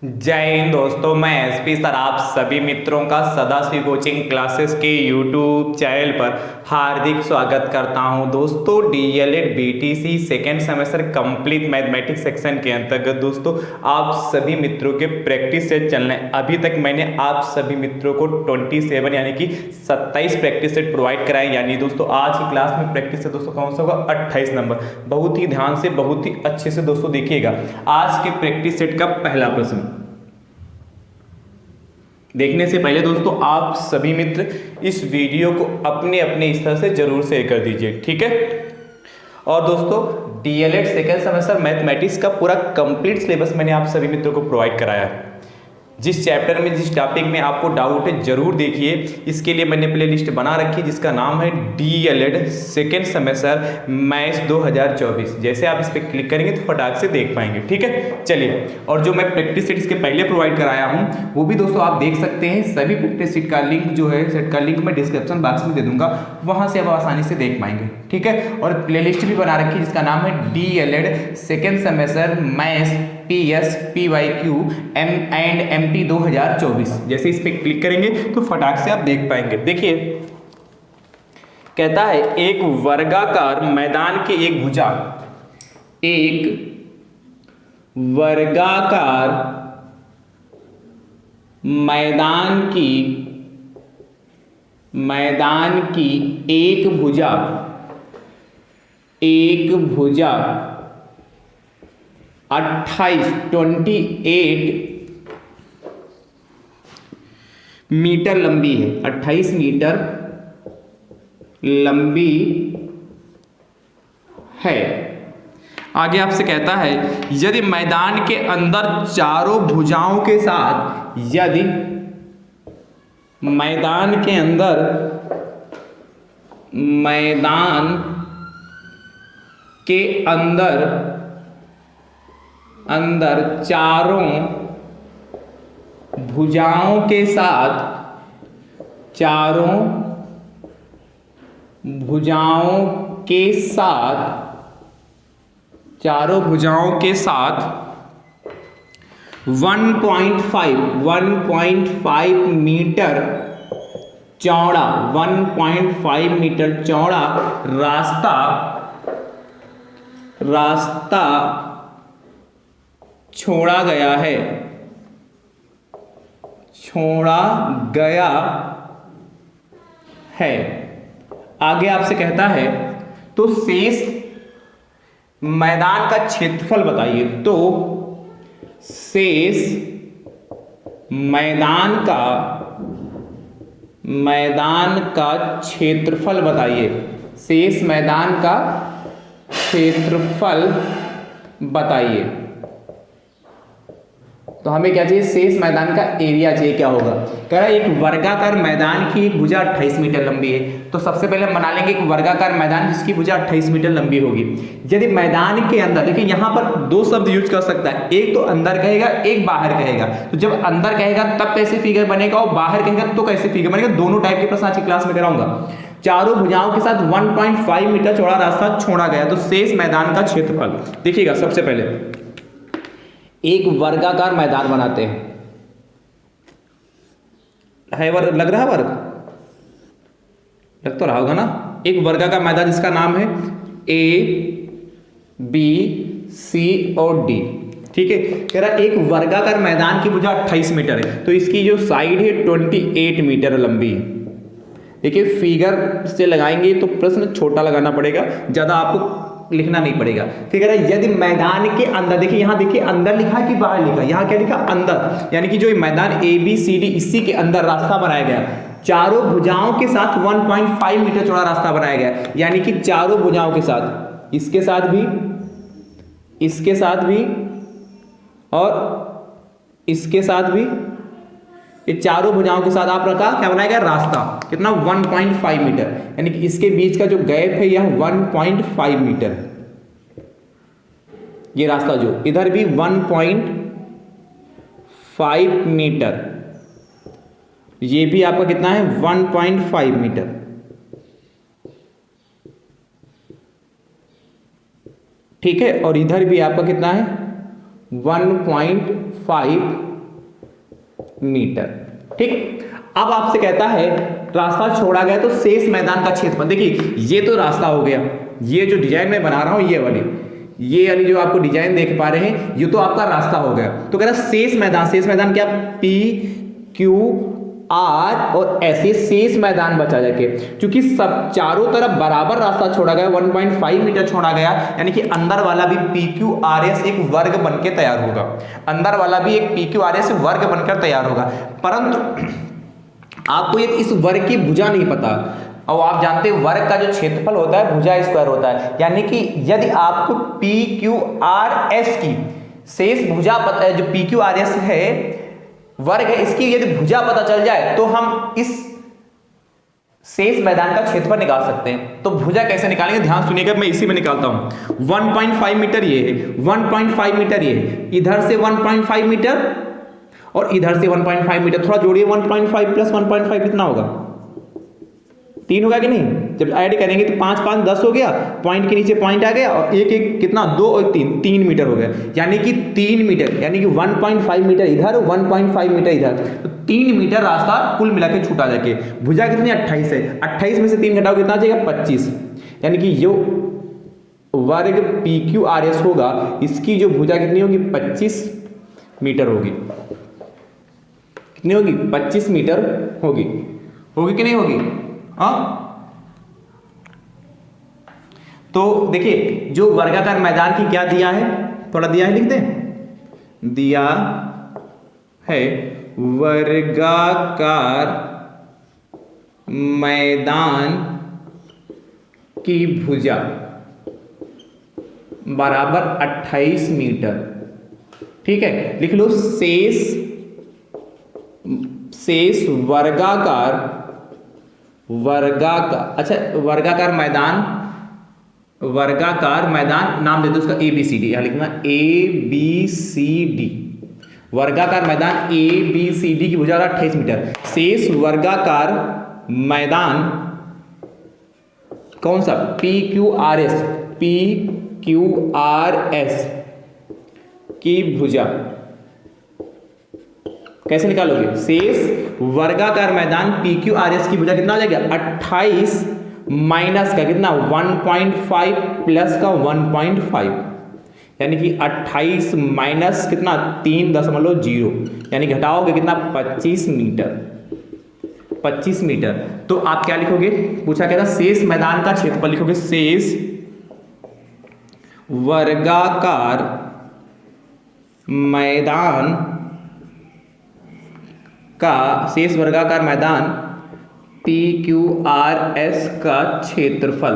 जय हिंद दोस्तों, मैं एसपी सर आप सभी मित्रों का सदाशिव कोचिंग क्लासेस के यूट्यूब चैनल पर हार्दिक स्वागत करता हूं। दोस्तों DElEd BTC second semester complete mathematics section के अंतर्गत दोस्तों आप सभी मित्रों के प्रैक्टिस सेट चल रहे हैं। अभी तक मैंने आप सभी मित्रों को 27 यानी कि 27 प्रैक्टिस सेट प्रोवाइड कराए। यानी दोस्तों आज की क्लास में प्रैक्टिस सेट दोस्तों कौन सा होगा? 28 नंबर। बहुत ही ध्यान से, बहुत ही अच्छे से दोस्तों देखिएगा। आज के प्रैक्टिस सेट का पहला प्रश्न देखने से पहले दोस्तों आप सभी मित्र इस वीडियो को अपने अपने स्तर से जरूर शेयर कर दीजिए, ठीक है। और दोस्तों डीएलएड सेकेंड सेमेस्टर मैथमेटिक्स का पूरा कंप्लीट सिलेबस मैंने आप सभी मित्रों को प्रोवाइड कराया है। जिस चैप्टर में, जिस टॉपिक में आपको डाउट है जरूर देखिए। इसके लिए मैंने प्ले लिस्ट बना रखी है जिसका नाम है डीएलएड सेकेंड सेमेस्टर मैथ्स 2024। जैसे आप इस पर क्लिक करेंगे तो फटाक से देख पाएंगे, ठीक है। चलिए, और जो मैं प्रैक्टिस सेट इसके पहले प्रोवाइड कराया हूँ वो भी दोस्तों आप देख सकते हैं। सभी प्रैक्टिस सेट का लिंक जो है, सेट का लिंक मैं डिस्क्रिप्शन बॉक्स में दे दूंगा, वहां से आप आसानी से देख पाएंगे, ठीक है। और प्ले लिस्ट भी बना रखी है जिसका नाम है DElEd second semester maths PS PYQ and MP 2024। जैसे इस पे क्लिक करेंगे तो फटाक से आप देख पाएंगे। देखिए, कहता है एक वर्गाकार मैदान की एक भुजा, एक वर्गाकार मैदान की एक भुजा 28 मीटर लंबी है। 28 मीटर लंबी है। आगे आपसे कहता है यदि मैदान के अंदर चारों भुजाओं के साथ, यदि मैदान के अंदर चारों भुजाओं के साथ चारों भुजाओं के साथ 1.5 मीटर चौड़ा, 1.5 मीटर चौड़ा रास्ता छोड़ा गया है। आगे आपसे कहता है तो शेष मैदान का क्षेत्रफल बताइए। तो शेष मैदान का क्षेत्रफल बताइए। शेष मैदान का क्षेत्रफल बताइए। तो हमें क्या चाहिए? शेष मैदान का एरिया चाहिए। क्या होगा? कह रहा है एक वर्गाकार मैदान की एक भुजा 28 मीटर लंबी है। तो सबसे पहले हम बना लेंगे एक वर्गाकार मैदान जिसकी भुजा 28 मीटर लंबी होगी। यदि मैदान के अंदर, देखिए यहां पर दो शब्द यूज कर सकता है, एक तो अंदर कहेगा, एक बाहर कहेगा। तो जब अंदर कहेगा तब कैसे फिगर बनेगा और बाहर कहेगा तो कैसे फिगर बनेगा, दोनों टाइप के प्रश्न आज की क्लास में कराऊंगा। चारों भुजाओं के साथ 1.5 मीटर चौड़ा रास्ता छोड़ा गया। तो शेष मैदान का क्षेत्रफल देखिएगा। सबसे पहले एक वर्गाकार मैदान बनाते हैं। वर्ग लग रहा है? वर्ग लग तो रहा होगा ना। एक वर्गाकार मैदान जिसका नाम है ABCD, ठीक है। कह रहा एक वर्गाकार मैदान की भुजा 28 मीटर है। तो इसकी जो साइड है 28 मीटर लंबी है। देखिए फिगर से लगाएंगे तो प्रश्न छोटा लगाना पड़ेगा, ज्यादा आपको लिखना नहीं पड़ेगा। ठीक है। यदि मैदान के अंदर, देखिए यहां देखिए अंदर लिखा है कि बाहर लिखा है? यहां क्या लिखा? अंदर। यानी कि जो मैदान ABCD इसी के अंदर रास्ता बनाया गया। चारों भुजाओं के साथ 1.5 मीटर चौड़ा रास्ता बनाया गया। यानी कि चारों भुजाओं के साथ, इसके साथ भी, इसके साथ भी और इसके साथ भी, ये चारों भुजाओं के साथ आप रखा क्या बनाया गया? रास्ता। कितना? 1.5 मीटर। यानी कि इसके बीच का जो गैप है यह 1.5 मीटर है। ये रास्ता जो इधर भी 1.5 मीटर, ये भी आपका कितना है? 1.5 मीटर। ठीक है। और इधर भी आपका कितना है? 1.5 मीटर। ठीक, अब आपसे कहता है रास्ता छोड़ा गया तो शेष मैदान का क्षेत्रफल। देखिए ये तो रास्ता हो गया, ये जो डिजाइन मैं बना रहा हूं ये वाली जो आपको डिजाइन देख पा रहे हैं ये तो आपका रास्ता हो गया। तो कह रहा शेष मैदान क्या, पी क्यू आर और ऐसे शेष मैदान बचा जाके, क्योंकि सब चारों तरफ बराबर रास्ता छोड़ा गया, 1.5 मीटर छोड़ा गया, यानी कि अंदर वाला भी पी क्यू आर एस एक वर्ग बनकर तैयार होगा, अंदर वाला भी एक पी क्यू आर एस वर्ग बनकर तैयार होगा। परंतु आपको ये इस वर्ग की भुजा नहीं पता, और आप जानते हैं वर्ग का जो क्षेत्रफल होता है भुजा स्क्वायर होता है, यानी कि यदि आपको पी क्यू आर एस की शेष भुजा पता है, जो पी क्यू आर एस है वर्ग है, इसकी यदि भुजा पता चल जाए तो हम इस शेष मैदान का क्षेत्रफल निकाल सकते हैं। तो भुजा कैसे निकालेंगे, ध्यान सुनिएगा, मैं इसी में निकालता हूं। 1.5 मीटर ये है, 1.5 मीटर ये है, इधर से 1.5 मीटर और इधर से 1.5 मीटर, थोड़ा जोड़िए, 1.5 प्लस 1.5 कितना होगा, 3 होगा कि नहीं। जब ऐड करेंगे तो 5 5 10 हो गया, पॉइंट के नीचे पॉइंट आ गया, और एक एक कितना 2 और 3 मीटर हो गया, यानी कि 3 मीटर, यानी कि 1.5 मीटर इधर 1.5 मीटर इधर, तो 3 मीटर रास्ता कुल मिला के छूटा जाके। भुजा कितनी 28 है, 28 में से 3 घटाओ कितना आ जाएगा 25, यानी कि जो वर्ग पी क्यू आर एस होगा इसकी जो भुजा कितनी होगी 25 मीटर होगी। कितनी होगी 25 मीटर होगी, होगी कि नहीं होगी। हाँ, तो देखिए जो वर्गाकार मैदान की क्या दिया है, थोड़ा दिया है लिख दें, दिया है वर्गाकार मैदान की भुजा बराबर 28 मीटर। ठीक है, लिख लो शेष अच्छा वर्गाकार मैदान नाम दे दो उसका ABCD, यहां लिखना ABCD, वर्गाकार मैदान ABCD की भुजा 28 मीटर। शेष वर्गाकार मैदान कौन सा, PQRS की भुजा कैसे निकालोगे, शेष वर्गाकार मैदान PQRS की भुजा कितना हो जाएगा 28 माइनस का कितना 1.5 प्लस का 1.5, यानी कि 28 माइनस कितना 3.0, यानी घटाओगे कितना 25 मीटर। तो आप क्या लिखोगे, पूछा क्या था, शेष मैदान का क्षेत्रफल लिखोगे, शेष वर्गाकार मैदान PQRS का क्षेत्रफल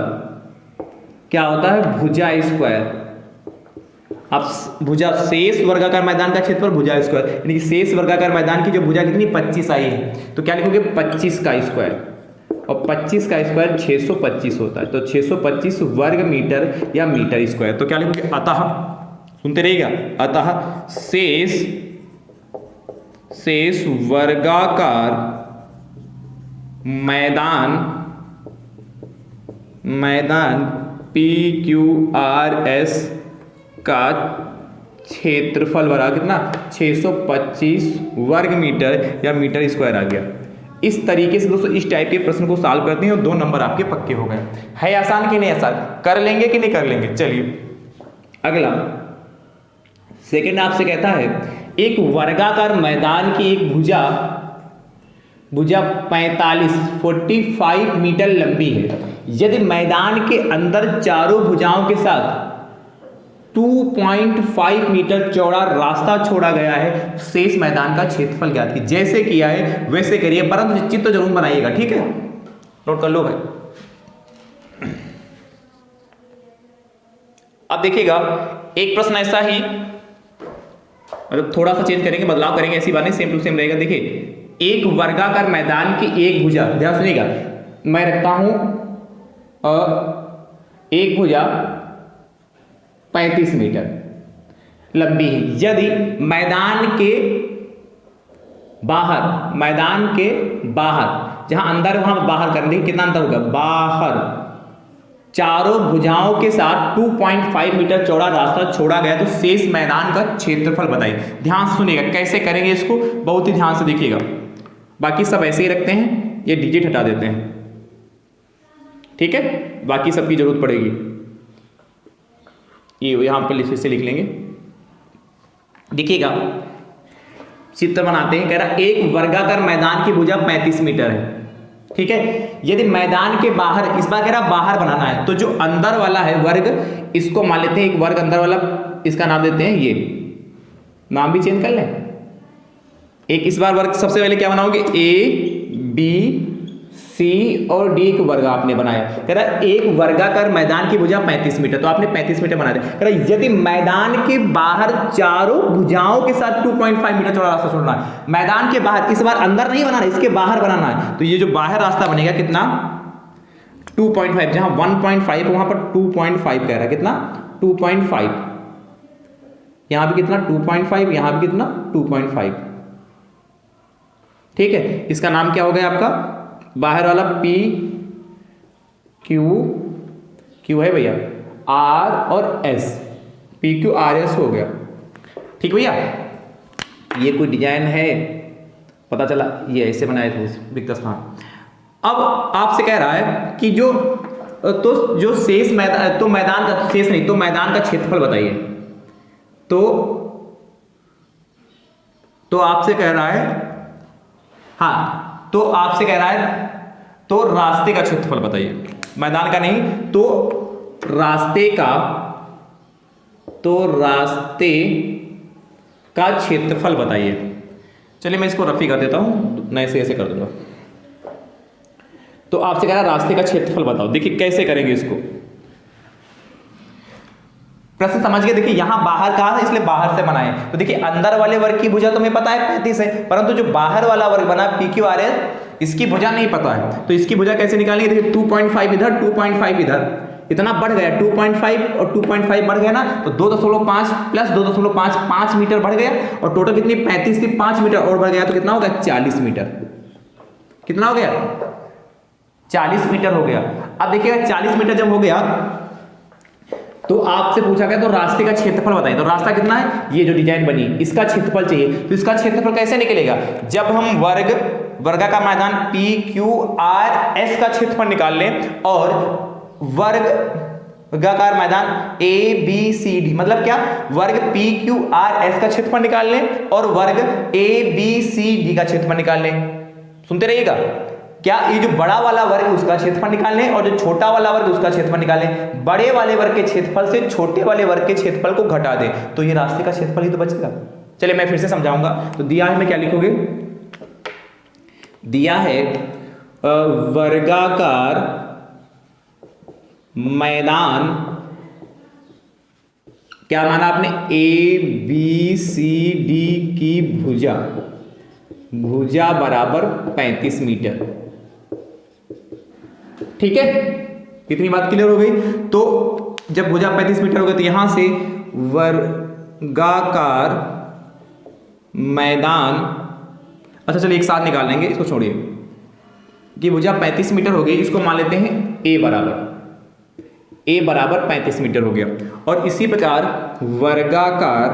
क्या होता है, भुजा स्क्वायर। अब भुजा शेष वर्गाकार मैदान का क्षेत्रफल भुजा स्क्वायर, यानी कि शेष वर्गाकार मैदान की जो भुजा कितनी 25 आई है, तो क्या लिखोगे 25 का स्क्वायर, और 25 का स्क्वायर 625 होता है, तो 625 वर्ग मीटर या मीटर स्क्वायर। तो क्या लिखोगे, अतः सुनते रहिएगा, अतः शेष वर्गाकार मैदान PQRS का क्षेत्रफल बराबर कितना 625 वर्ग मीटर या मीटर स्क्वायर आ गया। इस तरीके से दोस्तों इस टाइप के प्रश्न को सॉल्व करते हैं और 2 नंबर आपके पक्के हो गए। है आसान कि नहीं आसान, कर लेंगे कि नहीं कर लेंगे। चलिए अगला सेकंड आपसे कहता है एक वर्गाकार मैदान की एक भुजा 45 मीटर लंबी है, यदि मैदान के अंदर चारों भुजाओं के साथ 2.5 मीटर चौड़ा रास्ता छोड़ा गया है, शेष मैदान का क्षेत्रफल ज्ञात कीजिए। जैसे किया है वैसे करिए, परंतु चित्र तो जरूर बनाइएगा, ठीक है, नोट कर लो भाई। अब देखिएगा एक प्रश्न ऐसा ही, मतलब थोड़ा सा चेंज करेंगे, बदलाव करेंगे, ऐसी बात नहीं, सेम टू सेम रहेगा। देखिए एक वर्गाकार मैदान की एक भुजा, ध्यान सुनिएगा, मैं रखता हूं एक भुजा 35 मीटर लंबी है, यदि मैदान के बाहर जहां अंदर वहां बाहर करने, कितना अंतर होगा, बाहर चारों भुजाओं के साथ 2.5 मीटर चौड़ा रास्ता छोड़ा गया तो शेष मैदान का क्षेत्रफल बताइए। ध्यान से सुनिएगा कैसे करेंगे इसको, बहुत ही ध्यान से देखिएगा। बाकी सब ऐसे ही रखते हैं, ये डिजिट हटा देते हैं, ठीक है, बाकी सबकी जरूरत पड़ेगी। ये यहां पर फिर से लिख लेंगे। देखिएगा चित्र बनाते हैं। कह रहा एक वर्गाकार मैदान की भुजा 35 मीटर है, ठीक है। यदि मैदान के बाहर, इस बार कह रहा बाहर बनाना है, तो जो अंदर वाला है वर्ग, इसको मान लेते हैं एक वर्ग अंदर वाला, इसका नाम देते हैं, ये नाम भी चेंज कर लें। एक इस बार वर्ग सबसे पहले क्या बनाओगे, ए बी सी और डी एक वर्ग आपने बनाया। कह रहा एक वर्गाकार मैदान की भुजा 35 मीटर, तो आपने 35 मीटर बना दिया। कह रहा यदि मैदान के बाहर चारों भुजाओं के साथ 2.5 मीटर चौड़ा रास्ता छोड़ना है, मैदान के बाहर, इस बार अंदर नहीं बनाना, इसके बाहर बनाना है, तो ये जो बाहर रास्ता बनेगा कितना, 2.5, जहां 1.5 वहां पर 2.5 कह रहा है, कितना 2.5, यहां भी कितना 2.5, यहां भी कितना 2.5, ठीक है। इसका नाम क्या हो गया आपका, बाहर वाला पी क्यू है भैया, आर और S, P Q R S हो गया, ठीक भैया। ये कोई डिजाइन है, पता चला ये ऐसे बनाए थे रिक्त स्थान। अब आपसे कह रहा है कि जो शेष मैदान, तो मैदान का शेष नहीं, तो मैदान का क्षेत्रफल बताइए। तो आपसे कह रहा है, हाँ, तो आपसे कह रहा है तो रास्ते का क्षेत्रफल बताइए, मैदान का नहीं, तो रास्ते का क्षेत्रफल बताइए। चलिए मैं इसको रफी कर देता हूं, नए से ऐसे कर दूंगा। तो आपसे कह रहा है रास्ते का क्षेत्रफल बताओ। देखिए कैसे करेंगे इसको, प्रश्न समझ गए। देखिए यहां बाहर कहा है, इसलिए बाहर से बनाए। तो देखिए अंदर वाले वर्ग की भुजा तो हमें पता है 35 है, परंतु जो बाहर वाला वर्ग बना पी क्यू आर एस, इसकी भुजा नहीं पता है, तो इसकी भुजा कैसे निकालेंगे। देखिए 2.5 इधर, 2.5 इधर, इतना बढ़ गया, 2.5 और 2.5 बढ़ गया ना, तो 2.5 प्लस 2.5 5 मीटर बढ़ गया, और टोटल कितनी 35 थी, 5 मीटर और बढ़ गया, तो कितना हो गया 40 मीटर। कितना हो गया 40 मीटर हो गया। अब देखिएगा 40 मीटर जब हो गया तो आपसे पूछा गया तो रास्ते का क्षेत्रफल बताइए। तो रास्ता कितना है, ये जो डिजाइन बनी इसका क्षेत्रफल चाहिए। तो इसका क्षेत्रफल कैसे निकलेगा, जब हम वर्गा का मैदान पी क्यू आर एस का क्षेत्रफल निकाल लें और वर्गाकार मैदान ए बी सी डी, मतलब क्या, वर्ग पी क्यू आर एस का क्षेत्रफल निकाल लें और वर्ग ए बी सी डी का क्षेत्रफल निकाल लें। सुनते रहिएगा, क्या ये जो बड़ा वाला वर्ग उसका क्षेत्रफल निकाल लें और जो छोटा वाला वर्ग उसका क्षेत्रफल निकाल लें। बड़े वाले वर्ग के क्षेत्रफल से छोटे वाले वर्ग के क्षेत्रफल को घटा दें, तो ये रास्ते का क्षेत्रफल ही तो बचेगा। चलिए मैं फिर से समझाऊंगा। तो दिया है, मैं क्या लिखोगे, दिया है वर्गाकार मैदान, क्या माना आपने, ए बी सी डी की भुजा बराबर 35 मीटर, ठीक है। इतनी बात क्लियर हो गई। तो जब भुजा 35 मीटर हो गई तो यहां से वर्गाकार मैदान, अच्छा चलिए एक साथ निकाल लेंगे, इसको छोड़िए कि भुजा 35 मीटर हो गई, इसको मान लेते हैं ए बराबर 35 मीटर हो गया। और इसी प्रकार वर्गाकार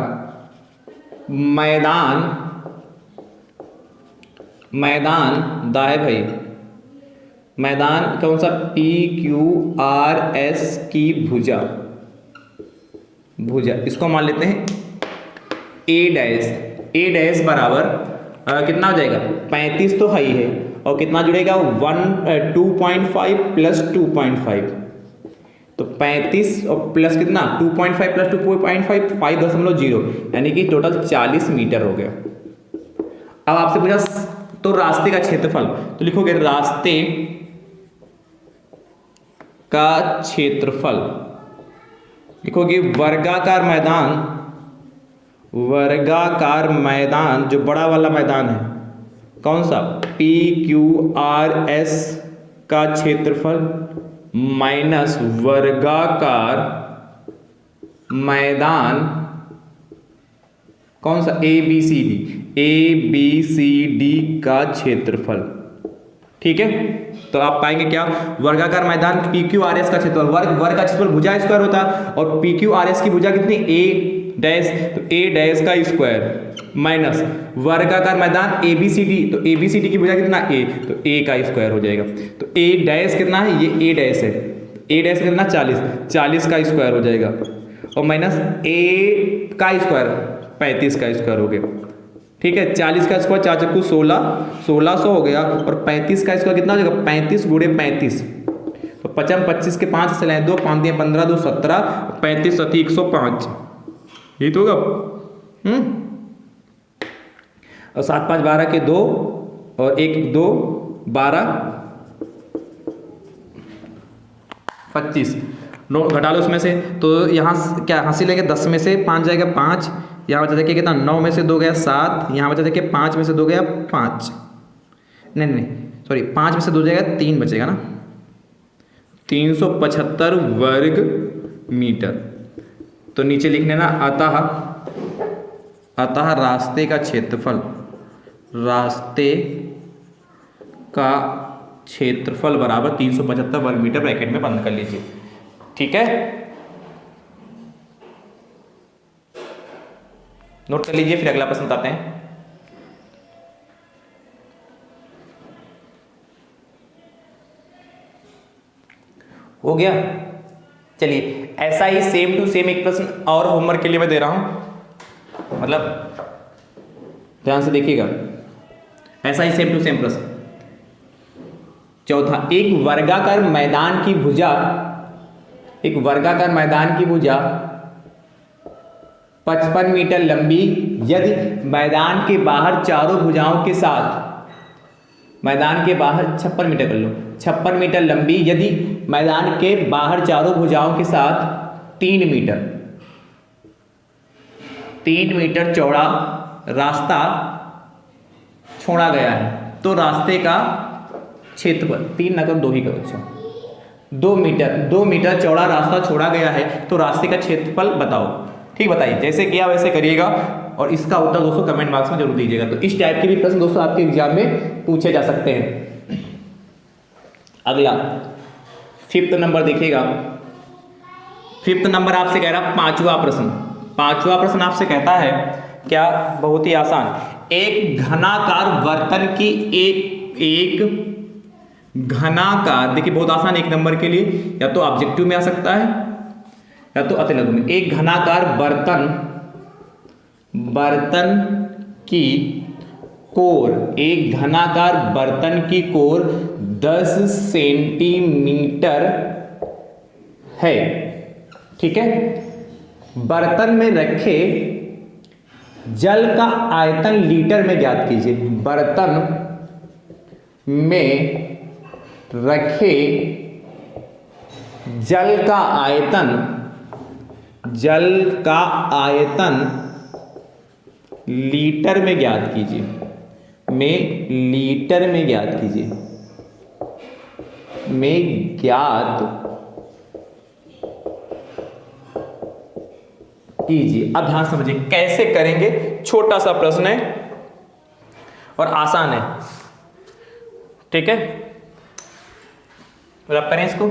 मैदान दाए भाई, मैदान कौन सा, पी क्यू आर एस की भुजा, इसको मान लेते हैं ए डैश बराबर कितना हो जाएगा, 35 तो हाई है, और कितना जुड़ेगा 2.5 प्लस 2.5, तो 35 और प्लस कितना 2.5 प्लस 2.5 5.0, यानी कि टोटल 40 मीटर हो गया। अब आपसे पूछा तो रास्ते का क्षेत्रफल, तो लिखोगे रास्ते का क्षेत्रफल, लिखोगे वर्गाकार मैदान जो बड़ा वाला मैदान है कौन सा, पी क्यू आर एस का क्षेत्रफल माइनस वर्गाकार मैदान कौन सा, ए बी सी डी का क्षेत्रफल, ठीक है। तो आप पाएंगे क्या, वर्गाकार मैदान PQRS का क्षेत्रफल, वर्ग का क्षेत्रफल भुजा स्क्वायर होता है और PQRS की भुजा कितनी A डैश, तो A डैश का स्क्वायर माइनस वर्गाकार मैदान ABCD, तो ABCD की भुजा कितना A, तो A का स्क्वायर हो जाएगा। तो A डैश कितना है, ये A डैश है, A डैश कितना 40 का स्क्वायर हो जाएगा और माइनस A का स्क्वायर 35 का स्क्वायर हो गया। ठीक है, 40 का स्क्वायर 4 चक्कू 1600 हो गया और 35 का स्क्वायर कितना हो जाएगा, 35 गुणे 35, तो 25 के 5 से लें 2, 5 दिए 15, 2 17, 35 सती 105, ये तो होगा। और 7 5 12 के 2 और 1 2 12 25, 9 घटा लो उसमें से, तो यहाँ क्या हासिल लेंगे 10 में से 5 जाएगा 5, यहाँ बचा देखिए कितना 9 में से 2 गया 7, यहाँ बचा देखिए 5 में से 2 गया 5, नहीं सॉरी 5 में से 2 जाएगा 3 बचेगा ना, 375 वर्ग मीटर। तो नीचे लिखने ना अतः रास्ते का क्षेत्रफल, रास्ते का क्षेत्रफल बराबर 375 वर्ग मीटर, ब्रैकेट में बंद कर लीजिए। ठीक है, नोट कर लीजिए, फिर अगला प्रश्न बताते हैं। हो गया, चलिए ऐसा ही सेम टू सेम एक प्रश्न और होमवर्क के लिए मैं दे रहा हूं, मतलब ध्यान से देखिएगा, ऐसा ही सेम टू सेम प्रश्न। चौथा, एक वर्गाकार मैदान की भुजा, एक वर्गाकार मैदान की भुजा 55 मीटर लंबी यदि मैदान के बाहर चारों भुजाओं के साथ, मैदान के बाहर 56 मीटर कर लो, 56 मीटर लंबी यदि मैदान के बाहर चारों भुजाओं के साथ 3 मीटर चौड़ा रास्ता छोड़ा गया है, तो रास्ते का क्षेत्रफल 3 न करो 2 ही करो, अच्छा 2 मीटर चौड़ा रास्ता छोड़ा गया है, तो रास्ते का क्षेत्रफल बताओ। ठीक, बताइए, जैसे किया वैसे करिएगा और इसका उत्तर दोस्तों कमेंट बॉक्स में जरूर दीजिएगा। तो इस टाइप के भी प्रश्न दोस्तों आपके एग्जाम में पूछे जा सकते हैं। अगला 5th नंबर देखिएगा, 5th नंबर आपसे कह रहा 5वां प्रश्न। 5वां प्रश्न आपसे कहता है क्या, बहुत ही आसान, एक घनाकार बर्तन की एक घनाकार, देखिए बहुत आसान, 1 नंबर के लिए या तो ऑब्जेक्टिव में आ सकता है या तो अति लघु में। एक घनाकार बर्तन की कोर, एक घनाकार बर्तन की कोर 10 सेंटीमीटर है। ठीक है, बर्तन में रखे जल का आयतन लीटर में ज्ञात कीजिए। बर्तन में रखे जल का आयतन लीटर में ज्ञात कीजिए, लीटर में ज्ञात कीजिए, अब ध्यान समझिए कैसे करेंगे, छोटा सा प्रश्न है और आसान है। ठीक है, तो आप करें इसको।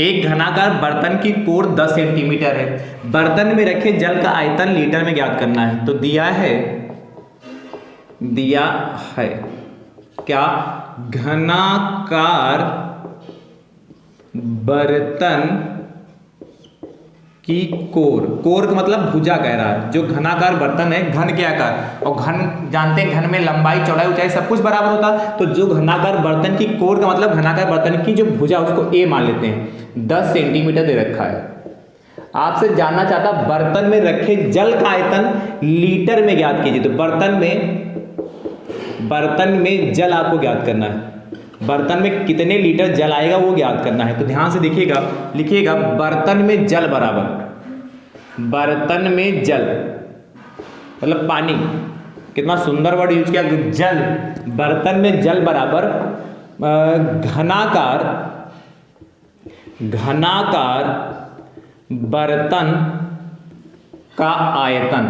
एक घनाकार बर्तन की कोर 10 सेंटीमीटर है, बर्तन में रखे जल का आयतन लीटर में ज्ञात करना है। तो दिया है क्या, घनाकार बर्तन की कोर का मतलब भुजा कह रहा है, जो घनाकार बर्तन है, घन के आकार, और घन जानते हैं घन में लंबाई चौड़ाई ऊंचाई सब कुछ बराबर होता है, तो जो घनाकार बर्तन की कोर का मतलब घनाकार बर्तन की जो भुजा उसको ए मान लेते हैं, 10 सेंटीमीटर दे रखा है। आपसे जानना चाहता बर्तन में रखे जल का आयतन लीटर में ज्ञात कीजिए। तो बर्तन में जल आपको ज्ञात करना है, बर्तन में कितने लीटर जल आएगा वो ज्ञात करना है। तो ध्यान से देखिएगा, लिखिएगा बर्तन में जल बराबर, बर्तन में जल मतलब पानी, कितना सुंदर वर्ड यूज किया, जल, बर्तन में जल बराबर घनाकार बर्तन का आयतन,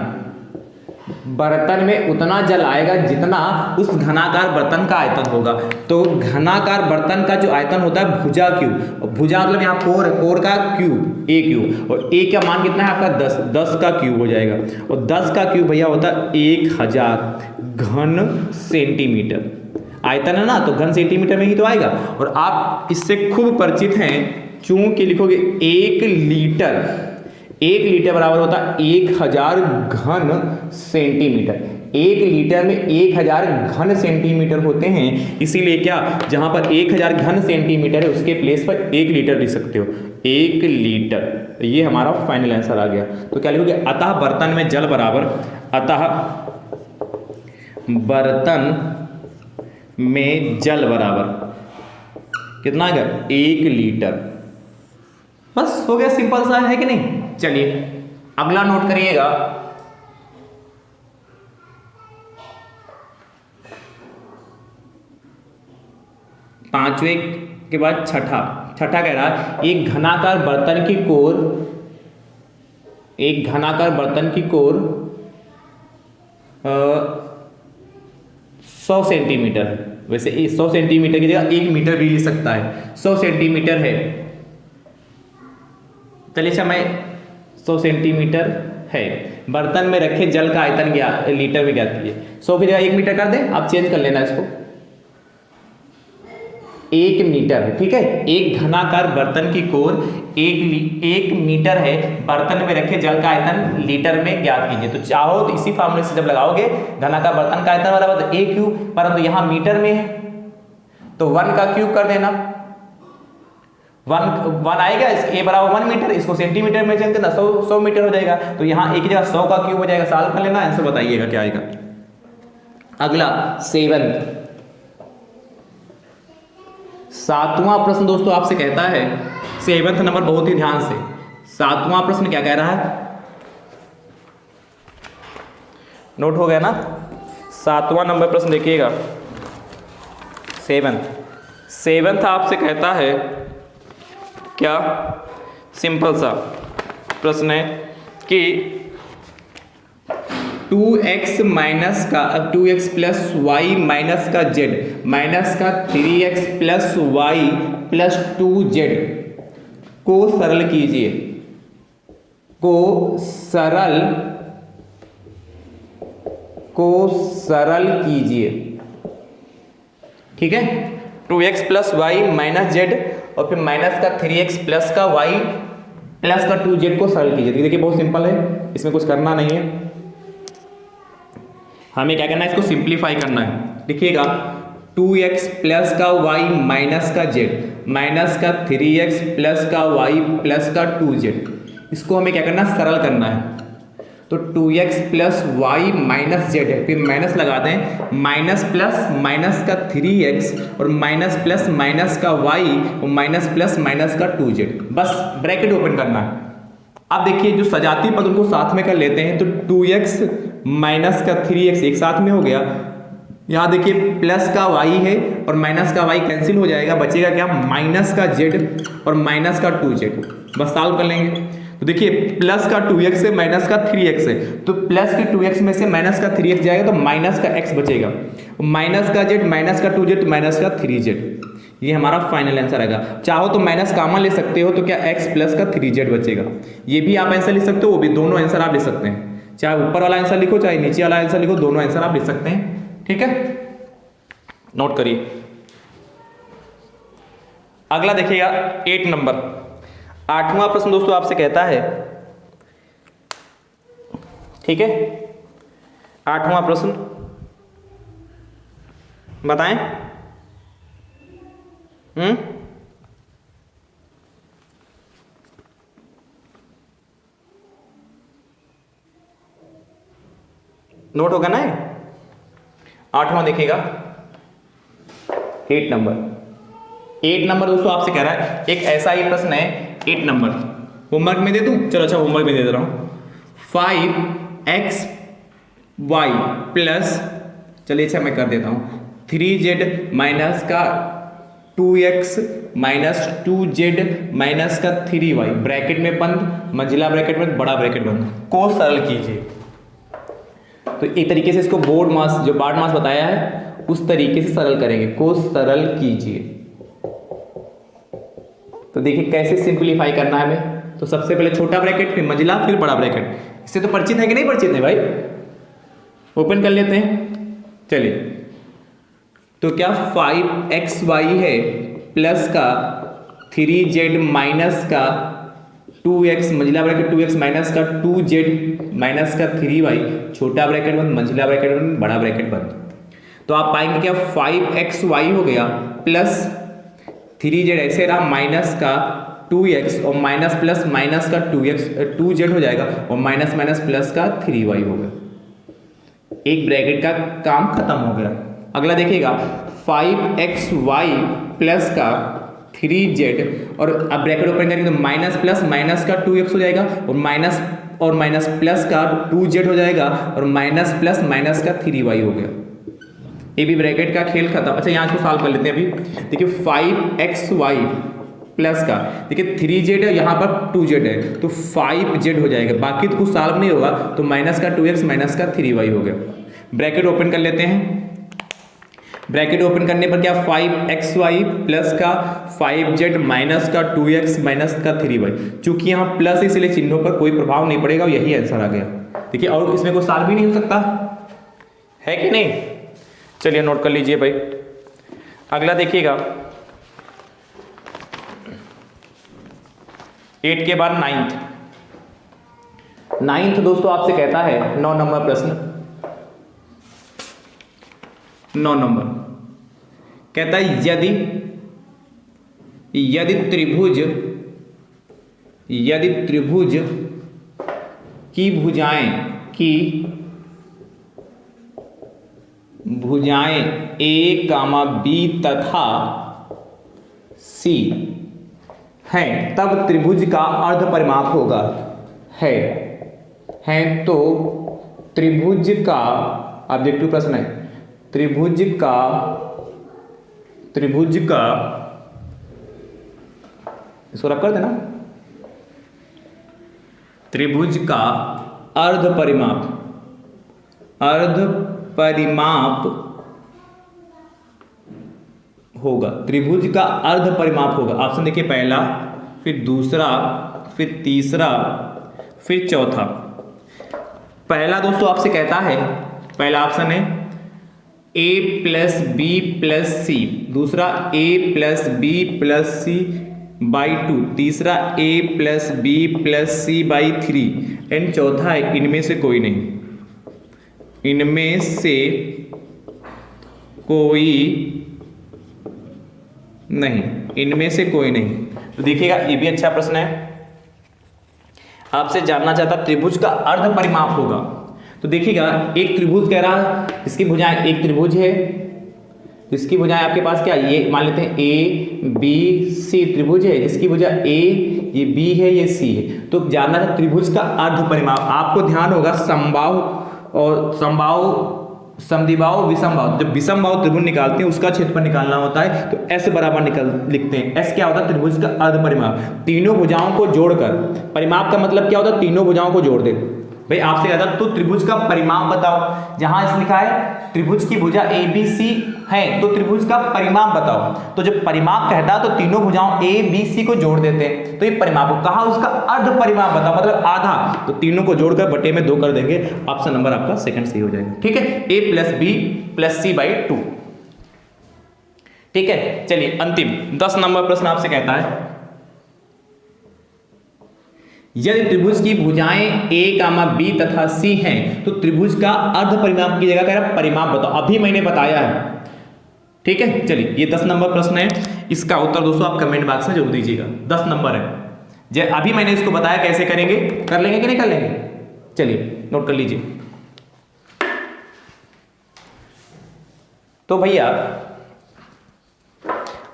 बर्तन में उतना जल आएगा जितना उस घनाकार बर्तन का आयतन होगा। तो घनाकार बर्तन का जो आयतन होता है भुजा क्यूब, और भुजा मतलब यहाँ कोर है, कोर का क्यूब, ए क्यूब, और ए का मान कितना है आपका 10, 10 का क्यूब हो जाएगा। और 10 का क्यूब भैया होता है 1000 घन सेंटीमीटर। आयतन है ना, तो घन सेंटीमीटर में ही तो आएगा। और आप इससे खूब परिचित हैं, चूंकि लिखोगे 1 लीटर, 1 लीटर बराबर होता है 1000 घन सेंटीमीटर। 1 लीटर में 1000 घन सेंटीमीटर होते हैं, इसीलिए क्या, जहां पर 1000 घन सेंटीमीटर है उसके प्लेस पर 1 लीटर लिख सकते हो, 1 लीटर। ये हमारा फाइनल आंसर आ गया। तो क्या लिखोगे, अतः बर्तन में जल बराबर, अतः बर्तन में जल बराबर कितना आ गया, 1 लीटर। बस हो गया, सिंपल सा है कि नहीं। चलिए अगला नोट करिएगा, पांचवें के बाद छठा कह रहा है एक घनाकार बर्तन की कोर, एक घनाकार बर्तन की कोर 100 सेंटीमीटर है। वैसे 100 सेंटीमीटर की जगह 1 मीटर भी ले सकता है। 100 सेंटीमीटर है, चलिए अच्छा मैं 100 सेंटीमीटर है, बर्तन में रखे जल का आयतन क्या लीटर में ज्ञात कीजिए। 100 की जगह 1 मीटर कर दें, आप चेंज कर लेना इसको, 1 मीटर है, ठीक है। एक घनाकार बर्तन की कोर 1 मीटर है, बर्तन में रखे जल का आयतन लीटर में ज्ञात कीजिए। तो चाहो तो इसी फॉर्मूले से जब लगाओगे, घनाकार बर्तन का आयतन बराबर A क्यूब, परंतु यहां मीटर में है तो 1 का क्यूब कर देना, 1 आएगा, A बराबर 1 मीटर, इसको सेंटीमीटर में चेंज करना, 100 मीटर हो जाएगा। तो यहाँ एक जगह 100 का क्यूब हो जाएगा, सॉल्व कर लेना, आंसर बताइएगा क्या आएगा। अगला 7वां प्रश्न दोस्तों आपसे कहता है, 7वां नंबर, बहुत ही ध्यान से। 7वां प्रश्न क्या कह रहा है, नोट हो गया ना। 7वां नंबर प्रश्न देखिएगा, 7वां आपसे कहता है क्या, सिंपल सा प्रश्न है कि 2x माइनस का 2x प्लस वाई माइनस का z माइनस का 3x plus Y plus 2z को सरल कीजिए, कीजिए, ठीक है। 2x plus Y minus z और फिर माइनस का 3x प्लस का y प्लस का 2z को सरल कीजिए। देखिए बहुत सिंपल है, इसमें कुछ करना नहीं है, हमें क्या करना है, इसको सिंप्लीफाई करना है। देखिएगा 2x प्लस का y माइनस का z माइनस का 3x प्लस का y प्लस का 2z, इसको हमें क्या करना है, सरल करना है। तो 2x plus Y minus Z है, फिर माइनस लगा दें, माइनस प्लस माइनस का 3x और माइनस प्लस माइनस का y और माइनस प्लस माइनस का 2z, बस ब्रैकेट ओपन करना है। अब देखिए जो सजाती पद उनको साथ में कर लेते हैं, तो 2x माइनस का 3x एक साथ में हो गया, यहाँ देखिए प्लस का y है और माइनस का y कैंसिल हो जाएगा, बचेगा क्या, माइनस का z और माइनस का 2z, बस सॉल्व कर लेंगे। तो देखिए प्लस का 2x है माइनस का 3x है, तो प्लस के 2x में से माइनस का 3x जाएगा तो माइनस का x बचेगा, माइनस का z माइनस का 2z माइनस का 3z, ये हमारा फाइनल आंसर आएगा। चाहो तो माइनस कॉमन ले सकते हो, तो क्या x प्लस का 3z बचेगा, ये भी आप आंसर लिख सकते हो, वो भी, दोनों आंसर आप लिख सकते हैं, चाहे ऊपर वाला आंसर लिखो चाहे नीचे वाला आंसर लिखो, दोनों आंसर आप लिख सकते हैं, ठीक है। नोट करिए। अगला देखिएगा 8 नंबर, 8वां प्रश्न दोस्तों आपसे कहता है, ठीक है, 8वां प्रश्न बताएं। नोट होगा ना, 8वां देखिएगा, 8 नंबर दोस्तों आपसे कह रहा है, एक ऐसा ही प्रश्न है 8 नंबर, होमवर्क में दे दूं, चलो अच्छा होमवर्क में दे दे रहा हूं। 5x y प्लस, चलिए अच्छा मैं कर देता हूं, 3z माइनस का 2x माइनस 2z माइनस का 3y ब्रैकेट में बंद, मंझला ब्रैकेट में बड़ा ब्रैकेट बंद को सरल कीजिए। तो एक तरीके से इसको बोर्ड मास जो बार्ड मास बताया है उस तरीके से सरल करेंगे, को सरल कीजिए। तो देखिए कैसे सिंपलीफाई करना है हमें। तो सबसे पहले छोटा ब्रैकेट फिर मंझला फिर बड़ा ब्रैकेट। इससे तो परिचित है कि नहीं परिचित है भाई? ओपन कर लेते हैं। चलिए, तो क्या 5xy है प्लस का 3z माइनस का 2x मंझला ब्रैकेट 2x माइनस का 2z माइनस का 3y छोटा ब्रैकेट बंद, मंझला ब्रैकेट बंद, बड़ा ब्रैकेट बंद। तो आप पाएंगे क्या 5xy हो गया प्लस 3z ऐसे रहा माइनस का 2x और माइनस प्लस माइनस का 2z हो जाएगा और माइनस माइनस प्लस का 3y हो गया। एक ब्रैकेट का काम खत्म हो गया। अगला देखिएगा 5xy प्लस का 3z और अब ब्रैकेट ओपन करेंगे तो माइनस प्लस माइनस का 2x हो जाएगा और माइनस प्लस का 2z हो जाएगा और माइनस प्लस माइनस का 3y हो गया। ये भी ब्रैकेट का खेल खत्म। अच्छा यहाँ इसको सॉल्व कर लेते हैं अभी। देखिए 5xy प्लस का देखिए 3z है, यहाँ पर 2z है तो 5z हो जाएगा। बाकी तो कुछ सॉल्व नहीं होगा तो माइनस का 2x माइनस का 3y हो गया। ब्रैकेट ओपन कर लेते हैं। ब्रैकेट ओपन करने पर क्या 5xy प्लस का 5z माइनस का 2x माइनस का 3y। चूंकि यहाँ प्लस इसलिए चिन्हों पर कोई प्रभाव नहीं पड़ेगा और यही आंसर आ गया। देखिए और इसमें कोई सॉल्व भी नहीं हो सकता है कि नहीं। चलिए नोट कर लीजिए भाई। अगला देखिएगा 8 के बाद 9th दोस्तों आपसे कहता है 9 नंबर प्रश्न, 9 नंबर कहता है यदि त्रिभुज की भुजाएं A, B तथा C हैं तब त्रिभुज का अर्ध परिमाप होगा। है तो त्रिभुज का ऑब्जेक्टिव प्रश्न है, त्रिभुज का इसको रख कर देना, त्रिभुज का अर्ध परिमाप होगा। त्रिभुज का अर्ध परिमाप होगा। ऑप्शन देखिए पहला, फिर दूसरा, फिर तीसरा, फिर चौथा। पहला दोस्तों आपसे कहता है, पहला ऑप्शन है a plus B plus C, दूसरा a plus B plus C by 2, तीसरा a plus B plus C by 3 and चौथा है इनमें से कोई नहीं। इनमें से कोई नहीं। तो देखिएगा ये भी अच्छा प्रश्न है। आपसे जानना चाहता त्रिभुज का अर्ध परिमाप होगा। तो देखिएगा एक त्रिभुज कह रहा है इसकी भुजाएं, एक त्रिभुज है जिसकी भुजाएं आपके पास क्या ये मान लेते हैं A B C त्रिभुज है जिसकी भुजा A, ये B है, ये C है। तो जानना था त्रिभुज का अर्ध परिमाप। आपको ध्यान होगा समबाहु और समद्विबाहु विषमबाहु, जब विषमबाहु त्रिभुज निकालते हैं उसका क्षेत्रफल निकालना होता है तो S बराबर लिखते हैं। S क्या होता है? त्रिभुज का अर्ध परिमाप। तीनों भुजाओं को जोड़कर, परिमाप का मतलब क्या होता है? तीनों भुजाओं को जोड़ दे। भाई आपसे कहता तो त्रिभुज का परिमाप बताओ। जहां इस लिखा है त्रिभुज की भुजा ए बी सी है तो त्रिभुज का परिमाप बताओ। तो जब परिमाप कहता है तो तीनों भुजाओं ए बी सी को जोड़ देते हैं तो ये परिमाप हो। कहा उसका अर्ध परिमाप बताओ, मतलब आधा, तो तीनों को जोड़कर बटे में 2 कर देंगे। ऑप्शन नंबर आपका सेकंड सही हो जाएगा। ठीक है, A plus B plus C by 2। ठीक है, चलिए अंतिम 10 नंबर प्रश्न आपसे कहता है यदि त्रिभुज की भुजाएं A, B तथा C हैं तो त्रिभुज का अर्ध परिमाप की जगह कह रहा परिमाप बताओ। अभी मैंने बताया है। ठीक है, चलिए ये 10 नंबर प्रश्न है। इसका उत्तर दोस्तों आप कमेंट बॉक्स में जरूर दीजिएगा। 10 नंबर है। अभी मैंने इसको बताया कैसे करेंगे, कर लेंगे कि नहीं कर लेंगे? चलिए नोट कर लीजिए। तो भैया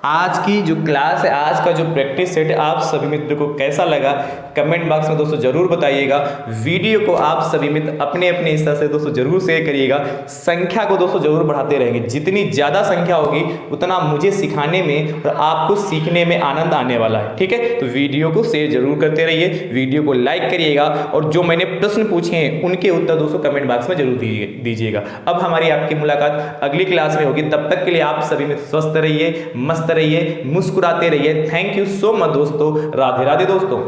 आज की जो क्लास है, आज का जो प्रैक्टिस सेट है, आप सभी मित्रों को कैसा लगा कमेंट बॉक्स में दोस्तों जरूर बताइएगा। वीडियो को आप सभी मित्र अपने अपने स्तर से दोस्तों जरूर शेयर करिएगा। संख्या को दोस्तों जरूर बढ़ाते रहेंगे, जितनी ज़्यादा संख्या होगी उतना मुझे सिखाने में और आपको सीखने में आनंद आने वाला है। ठीक है, तो वीडियो को शेयर जरूर करते रहिए, वीडियो को लाइक करिएगा और जो मैंने प्रश्न पूछे हैं उनके उत्तर दोस्तों कमेंट बॉक्स में जरूर दीजिएगा। अब हमारी आपकी मुलाकात अगली क्लास में होगी, तब तक के लिए आप सभी में स्वस्थ रहिए, मस्त रहिए, मुस्कुराते रहिए। थैंक यू सो मच दोस्तों। राधे राधे दोस्तों।